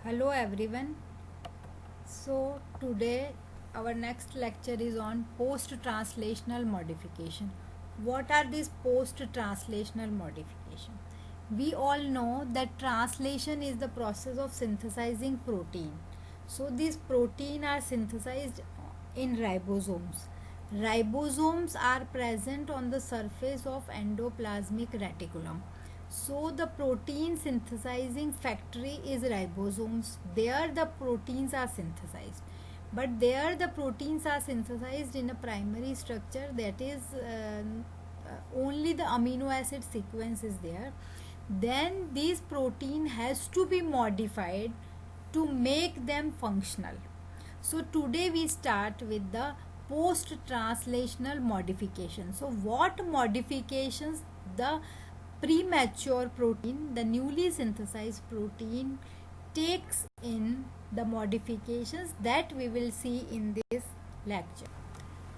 Hello everyone. So today our next lecture is on post translational modification. What are these post translational modification? We all know that translation is the process of synthesizing protein. So these protein are synthesized in ribosomes. Ribosomes are present on the surface of endoplasmic reticulum. So the protein synthesizing factory is ribosomes. There the proteins are synthesized. But there the proteins are synthesized in a primary structure, that is only the amino acid sequence is there. Then this protein has to be modified to make them functional. So today we start with the post translational modification. So what modifications the premature protein, the newly synthesized protein, takes in the modifications that we will see in this lecture.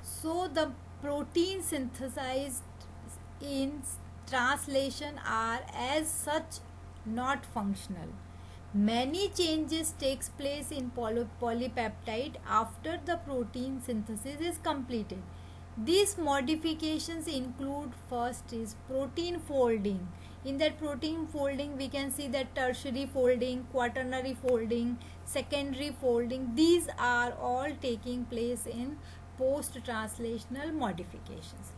So the protein synthesized in translation are as such not functional. Many changes takes place in polypeptide after the protein synthesis is completed. These modifications include, first is protein folding. In that protein folding we can see that tertiary folding, quaternary folding, secondary folding. These are all taking place in post translational modifications.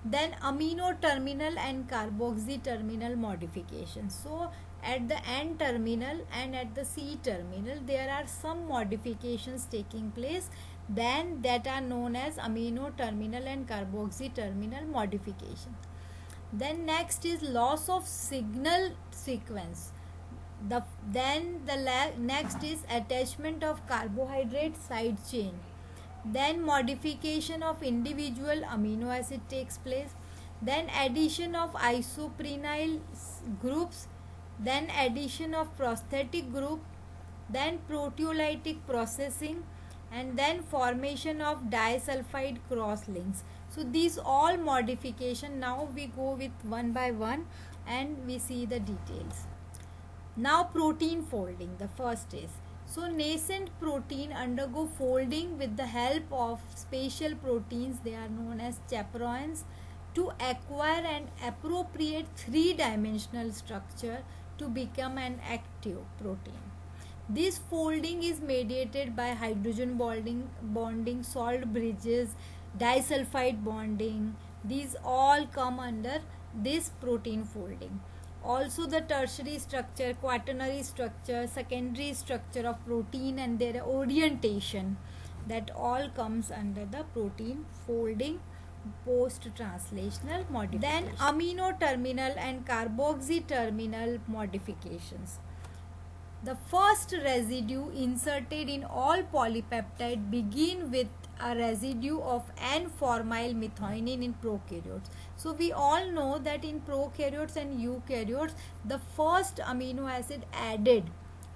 Then amino terminal and carboxy terminal modifications. So at the N terminal and at the C terminal there are some modifications taking place, then that are known as amino terminal and carboxy terminal modification. Then next is loss of signal sequence. Next is attachment of carbohydrate side chain. Then modification of individual amino acid takes place. Then addition of isoprenyl groups. Then addition of prosthetic group. Then proteolytic processing, and then formation of disulfide cross links. So these all modification. Now we go with one by one and we see the details. Now protein folding, the first is, so nascent protein undergo folding with the help of spatial proteins, they are known as chaperones, to acquire an appropriate three-dimensional structure to become an active protein. This folding is mediated by hydrogen bonding, salt bridges, disulfide bonding. These all come under this protein folding. Also the tertiary structure, quaternary structure, secondary structure of protein and their orientation, that all comes under the protein folding post translational modification. Then amino terminal and carboxy terminal modifications. The first residue inserted in all polypeptide begin with a residue of N-formyl methionine in prokaryotes. So we all know that in prokaryotes and eukaryotes, the first amino acid added,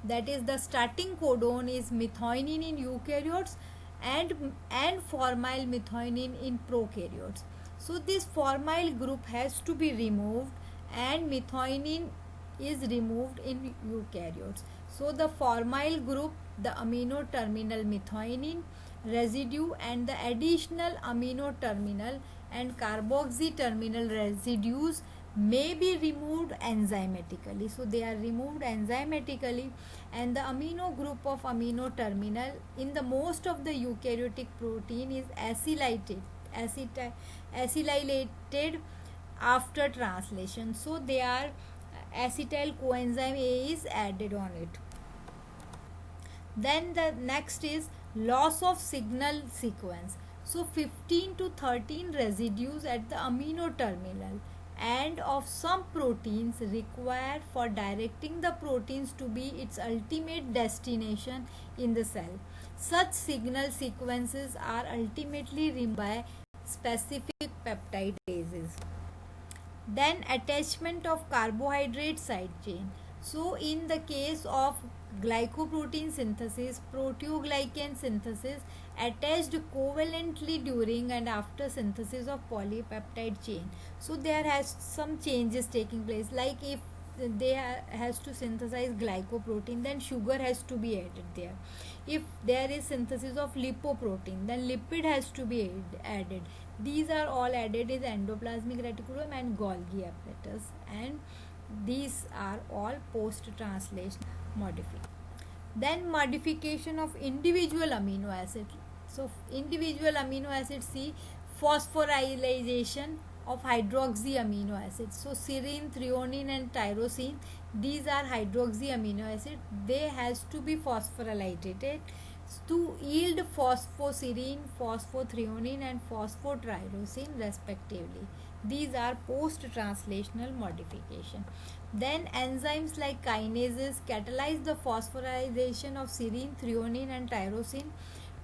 that is the starting codon, is methionine in eukaryotes and N-formyl methionine in prokaryotes. So this formyl group has to be removed and methionine is removed in eukaryotes. So the formyl group, the amino terminal methionine residue and the additional amino terminal and carboxy terminal residues may be removed enzymatically. So they are removed enzymatically, and the amino group of amino terminal in the most of the eukaryotic protein is acylated after translation. So they are acetyl coenzyme A is added on it. Then the next is loss of signal sequence. So 15 to 13 residues at the amino terminal and of some proteins required for directing the proteins to be its ultimate destination in the cell. Such signal sequences are ultimately removed by specific peptidases. Then attachment of carbohydrate side chain. So in the case of glycoprotein synthesis, proteoglycan synthesis attached covalently during and after synthesis of polypeptide chain. So there has some changes taking place, like if has to synthesize glycoprotein, then sugar has to be added there. If there is synthesis of lipoprotein, then lipid has to be added. These are all added in endoplasmic reticulum and Golgi apparatus, and these are all post translation modification. Then modification of individual amino acid. So individual amino acids, see, phosphorylation of hydroxy amino acids. So serine, threonine and tyrosine, these are hydroxy amino acids. They has to be phosphorylated to yield phosphoserine, phosphothreonine and phosphotyrosine respectively. These are post-translational modification. Then enzymes like kinases catalyze the phosphorylation of serine, threonine and tyrosine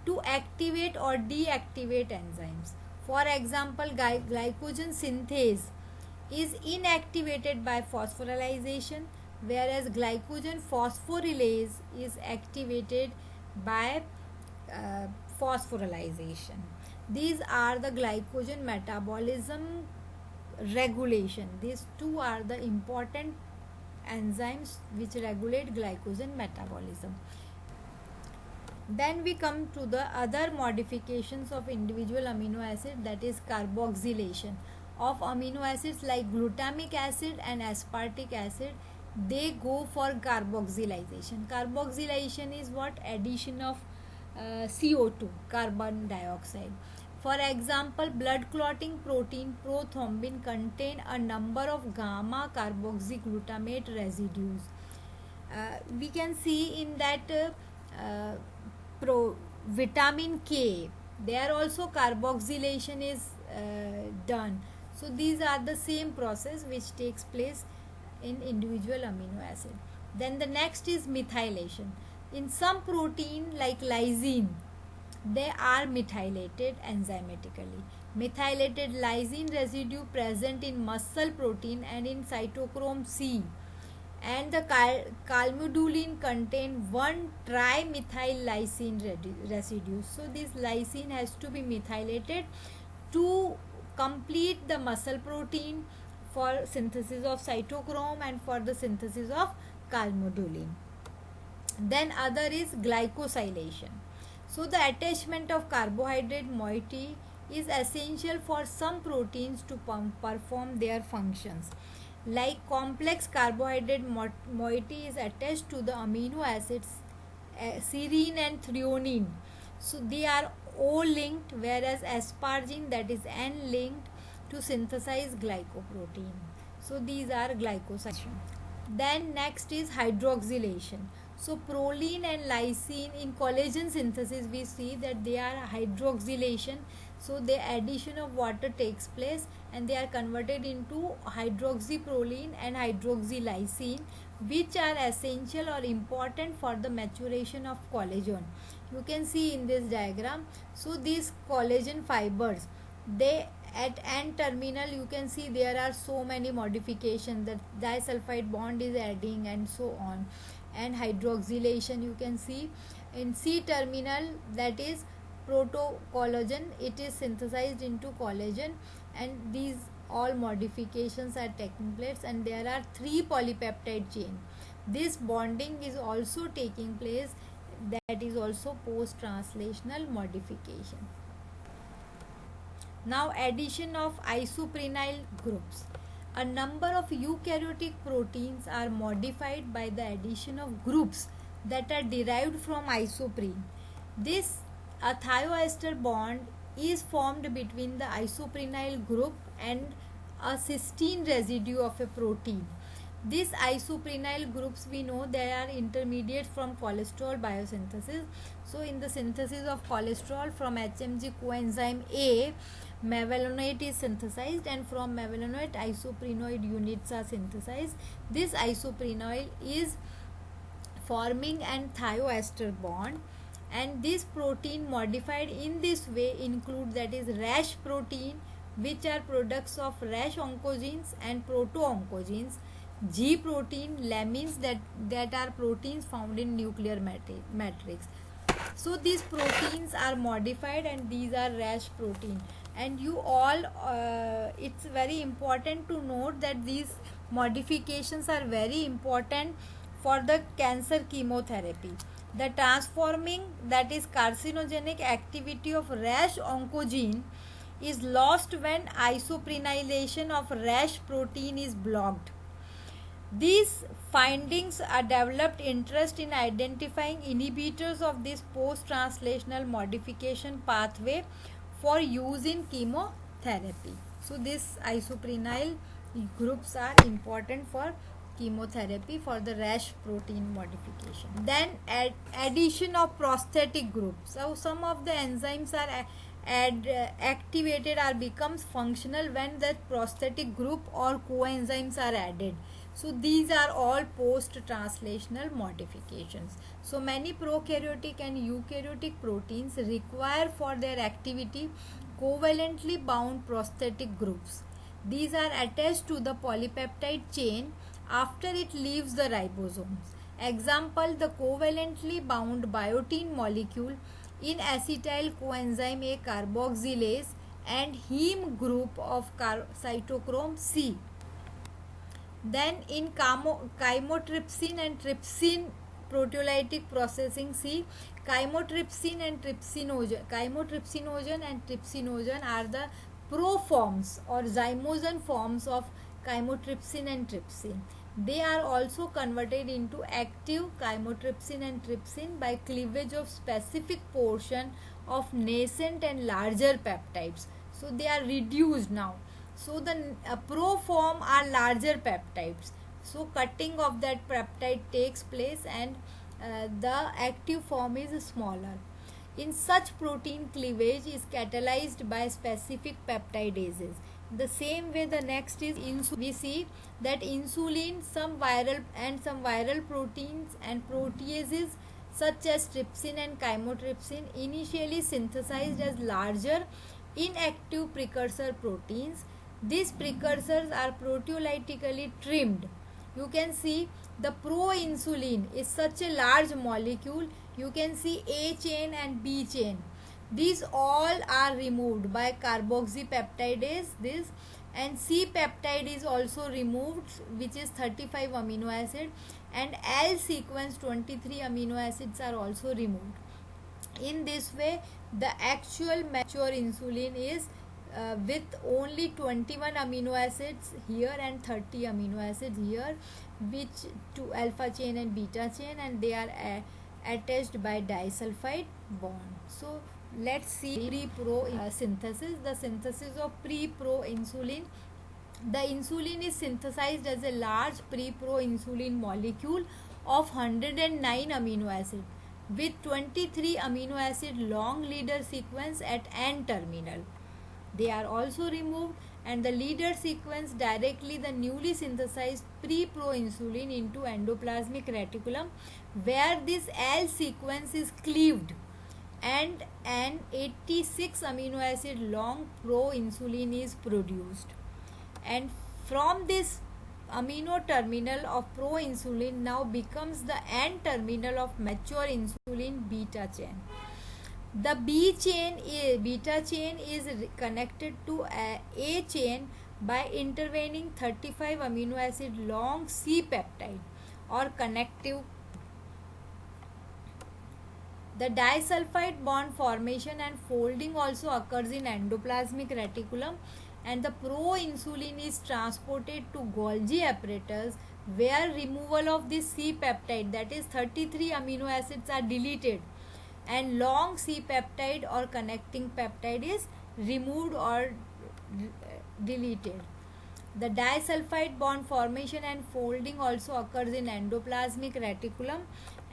to activate or deactivate enzymes. For example, glycogen synthase is inactivated by phosphorylation, whereas glycogen phosphorylase is activated by phosphorylation. These are the glycogen metabolism regulation. These two are the important enzymes which regulate glycogen metabolism. Then we come to the other modifications of individual amino acid, that is carboxylation of amino acids like glutamic acid and aspartic acid. They go for carboxylation. Carboxylation is what? Addition of CO2, carbon dioxide. For example, blood clotting protein prothrombin contain a number of gamma carboxyglutamate residues. We can see in that vitamin K, there also carboxylation is done. So these are the same process which takes place in individual amino acid. Then the next is methylation. In some protein like lysine, they are methylated enzymatically. Methylated lysine residue present in muscle protein and in cytochrome C, and the calmodulin contain one trimethyl lysine residue. So this lysine has to be methylated to complete the muscle protein for synthesis of cytochrome and for the synthesis of calmodulin. Then other is glycosylation. So the attachment of carbohydrate moiety is essential for some proteins to perform their functions. Like complex carbohydrate moiety is attached to the amino acids serine and threonine. So they are O linked, whereas asparagine, that is N linked, to synthesize glycoprotein. So these are glycosylation. Then next is hydroxylation. So proline and lysine in collagen synthesis, we see that they are hydroxylation. So the addition of water takes place and they are converted into hydroxyproline and hydroxylysine, which are essential or important for the maturation of collagen. You can see in this diagram. So these collagen fibers, they at N terminal, you can see there are so many modifications, that disulfide bond is adding and so on. And hydroxylation, you can see in C terminal, that is protocollagen, it is synthesized into collagen, and these all modifications are taking place, and there are 3 polypeptide chain. This bonding is also taking place, that is also post translational modification. Now addition of isoprenyl groups. A number of eukaryotic proteins are modified by the addition of groups that are derived from isoprene. This a thioester bond is formed between the isoprenyl group and a cysteine residue of a protein. These isoprenyl groups, we know they are intermediate from cholesterol biosynthesis. So in the synthesis of cholesterol from HMG coenzyme A, mevalonate is synthesized, and from mevalonate isoprenoid units are synthesized. This isoprenoid is forming an thioester bond, and this protein modified in this way include, that is RAS protein, which are products of RAS oncogenes and proto-oncogenes. G protein, lamins, that are proteins found in nuclear matrix. So these proteins are modified, and these are RAS protein. And you all, it's very important to note that these modifications are very important for the cancer chemotherapy. The transforming, that is carcinogenic activity of RAS oncogene is lost when isoprenylation of RAS protein is blocked. These findings are developed interest in identifying inhibitors of this post-translational modification pathway for use in chemotherapy. So these isoprenyl groups are important for chemotherapy for the RAS protein modification. Then addition of prosthetic groups. So some of the enzymes are activated or becomes functional when the prosthetic group or coenzymes are added. So these are all post-translational modifications. So many prokaryotic and eukaryotic proteins require for their activity covalently bound prosthetic groups. These are attached to the polypeptide chain after it leaves the ribosomes. Example, the covalently bound biotin molecule in acetyl coenzyme A carboxylase and heme group of cytochrome C. Then in chymotrypsin and trypsin proteolytic processing C, chymotrypsin and chymotrypsinogen and trypsinogen are the proforms or zymogen forms of chymotrypsin and trypsin. They are also converted into active chymotrypsin and trypsin by cleavage of specific portion of nascent and larger peptides. So they are reduced now. So the proform are larger peptides. So cutting of that peptide takes place and the active form is smaller. In such protein cleavage is catalyzed by specific peptidases. The same way the next is insulin. We see that insulin, some viral proteins and proteases such as trypsin and chymotrypsin initially synthesized as larger inactive precursor proteins. These precursors are proteolytically trimmed. You can see the proinsulin is such a large molecule. You can see A chain and B chain. These all are removed by carboxypeptidase. This and C peptide is also removed, which is 35 amino acid, and L sequence 23 amino acids are also removed. In this way, the actual mature insulin is with only 21 amino acids here and 30 amino acids here, which to alpha chain and beta chain, and they are attached by disulfide bond. So let's see pre-pro synthesis. The synthesis of pre-pro insulin. The insulin is synthesized as a large pre-pro insulin molecule of 109 amino acid with 23 amino acid long leader sequence at N terminal. They are also removed, and the leader sequence directly the newly synthesized pre-proinsulin into endoplasmic reticulum, where this L sequence is cleaved and an 86 amino acid long proinsulin is produced. And from this amino terminal of proinsulin now becomes the N terminal of mature insulin beta chain. The beta chain is connected to A chain by intervening 35 amino acid long C peptide or connective. The disulfide bond formation and folding also occurs in endoplasmic reticulum, and the proinsulin is transported to Golgi apparatus, where removal of this C peptide, that is 33 amino acids, are deleted and long C peptide or connecting peptide is removed or deleted. The disulfide bond formation and folding also occurs in endoplasmic reticulum,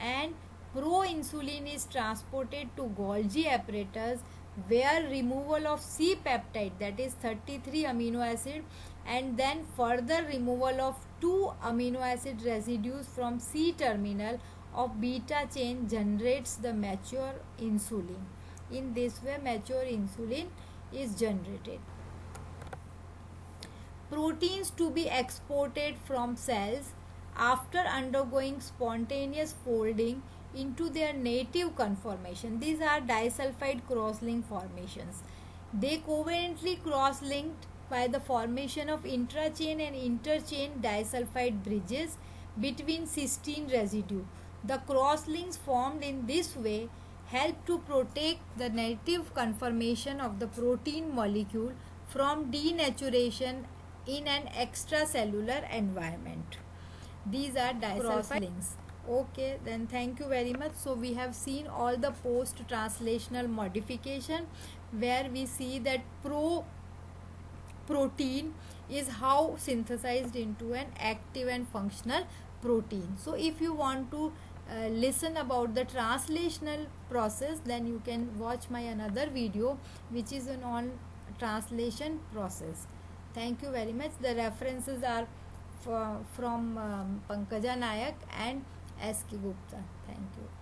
and proinsulin is transported to Golgi apparatus, where removal of C peptide, that is 33 amino acid, and then further removal of 2 amino acid residues from C terminal of beta chain generates the mature insulin. In this way, mature insulin is generated. Proteins to be exported from cells after undergoing spontaneous folding into their native conformation. These are disulfide cross-link formations. They covalently cross-linked by the formation of intrachain and interchain disulfide bridges between cysteine residue. The crosslinks formed in this way help to protect the native conformation of the protein molecule from denaturation in an extracellular environment. These are crosslinks. Okay, then thank you very much. So we have seen all the post translational modification, where we see that protein is how synthesized into an active and functional protein. So if you want to listen about the translational process, then you can watch my another video which is on translation process. Thank you very much. The references are from Pankaja Nayak and S.K. Gupta. Thank you.